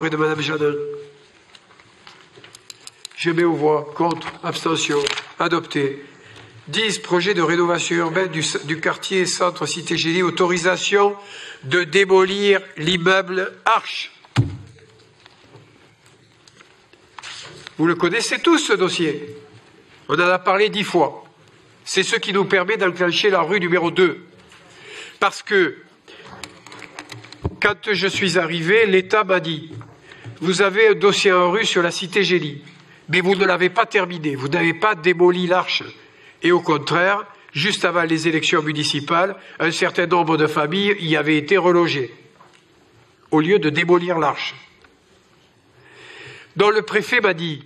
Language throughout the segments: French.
de Madame Jeannin. Je mets aux voix, contre, abstention, adopté. 10. Projet de rénovation urbaine du quartier Centre Cité Génie, autorisation de démolir l'immeuble Arche. Vous le connaissez tous, ce dossier. On en a parlé 10 fois. C'est ce qui nous permet d'enclencher la rue numéro 2. Parce que, quand je suis arrivé, l'État m'a dit « Vous avez un dossier en rue sur la Cité Génie, mais vous ne l'avez pas terminé, vous n'avez pas démoli l'Arche. » Et au contraire, juste avant les élections municipales, un certain nombre de familles y avaient été relogées, au lieu de démolir l'Arche. Donc le préfet m'a dit,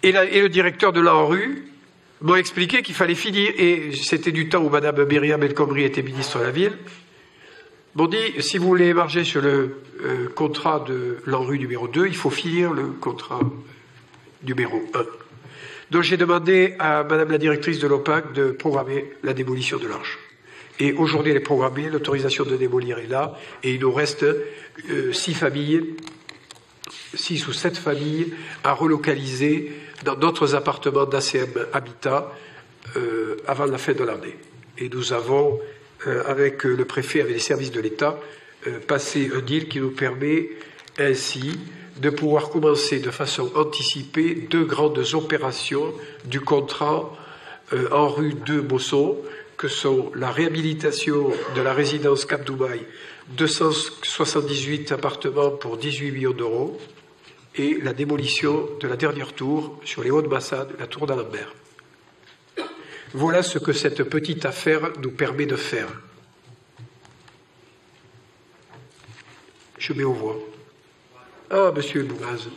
et le directeur de l'ANRU m'ont expliqué qu'il fallait finir, et c'était du temps où Mme Myriam El Khomri était ministre de la Ville, m'ont dit, si vous voulez marger sur le contrat de l'ANRU numéro 2, il faut finir le contrat numéro 1. Donc j'ai demandé à Madame la directrice de l'OPAC de programmer la démolition de l'Arche. Et aujourd'hui elle est programmée, l'autorisation de démolir est là, et il nous reste 6 ou 7 familles à relocaliser dans d'autres appartements d'ACM Habitat avant la fin de l'année. Et nous avons, avec le préfet, avec les services de l'État, passé un deal qui nous permet ainsi de pouvoir commencer de façon anticipée 2 grandes opérations du contrat en rue de Mosson, que sont la réhabilitation de la résidence Cap Dubaï, 278 appartements pour 18 millions d'euros, et la démolition de la dernière tour sur les Hauts-de-Massade, la tour d'Alembert. Voilà ce que cette petite affaire nous permet de faire. Je mets aux voix. Ah, Monsieur Bougaz.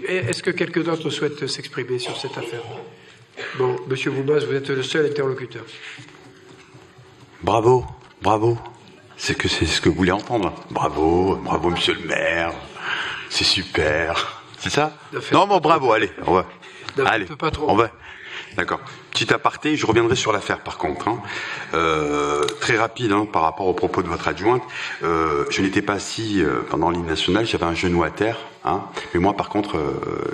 Est-ce que quelqu'un d'autre souhaite s'exprimer sur cette affaire? Bon, Monsieur Bougaz, vous êtes le seul interlocuteur. Bravo, bravo. C'est ce que vous voulez entendre. Bravo, bravo, Monsieur le maire. C'est super. C'est ça? Non, bon, bravo, allez, on va. Allez, pas trop. On va. D'accord. Petit aparté, je reviendrai sur l'affaire par contre. Très rapide par rapport aux propos de votre adjointe. Je n'étais pas assis pendant l'hymne national, j'avais un genou à terre. Mais moi par contre,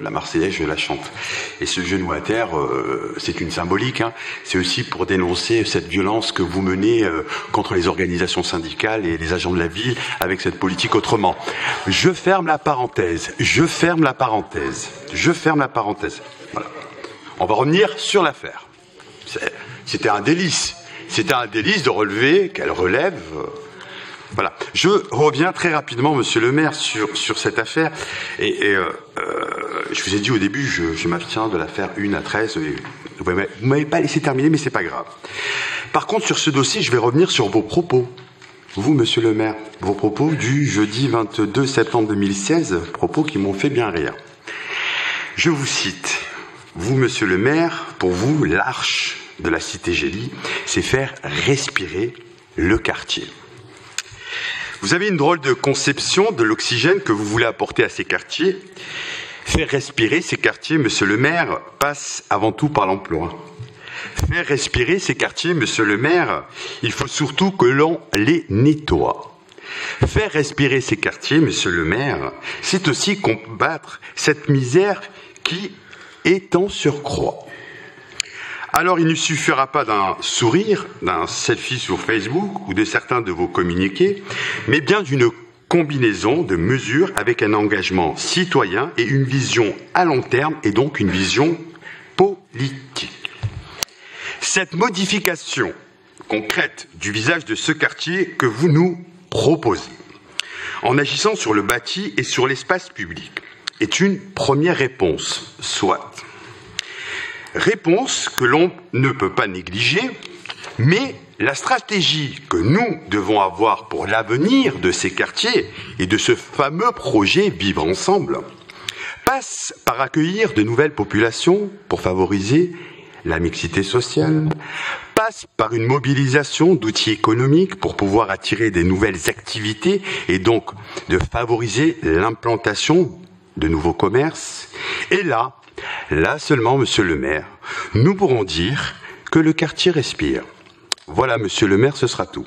la Marseillaise, je la chante. Et ce genou à terre, c'est une symbolique. C'est aussi pour dénoncer cette violence que vous menez contre les organisations syndicales et les agents de la ville avec cette politique autrement. Je ferme la parenthèse. Voilà. On va revenir sur l'affaire. C'était un délice. C'était un délice de relever qu'elle relève. Voilà. Je reviens très rapidement, Monsieur le maire, sur cette affaire. Je vous ai dit au début, je m'abstiens de l'affaire 1 à 13. Vous ne m'avez pas laissé terminer, mais c'est pas grave. Par contre, sur ce dossier, je vais revenir sur vos propos. Vous, Monsieur le maire, vos propos du jeudi 22 septembre 2016, propos qui m'ont fait bien rire. Je vous cite. Vous, Monsieur le maire, pour vous, l'Arche de la Cité Génie, c'est faire respirer le quartier. Vous avez une drôle de conception de l'oxygène que vous voulez apporter à ces quartiers. Faire respirer ces quartiers, Monsieur le maire, passe avant tout par l'emploi. Faire respirer ces quartiers, Monsieur le maire, il faut surtout que l'on les nettoie. Faire respirer ces quartiers, Monsieur le maire, c'est aussi combattre cette misère qui est en surcroît. Alors il ne suffira pas d'un sourire, d'un selfie sur Facebook ou de certains de vos communiqués, mais bien d'une combinaison de mesures avec un engagement citoyen et une vision à long terme et donc une vision politique. Cette modification concrète du visage de ce quartier que vous nous proposez, en agissant sur le bâti et sur l'espace public, est une première réponse, soit. Réponse que l'on ne peut pas négliger, mais la stratégie que nous devons avoir pour l'avenir de ces quartiers et de ce fameux projet Vivre ensemble passe par accueillir de nouvelles populations pour favoriser la mixité sociale, passe par une mobilisation d'outils économiques pour pouvoir attirer des nouvelles activités et donc de favoriser l'implantation de nouveaux commerces. Et là seulement, Monsieur le maire, nous pourrons dire que le quartier respire. Voilà, Monsieur le maire, ce sera tout.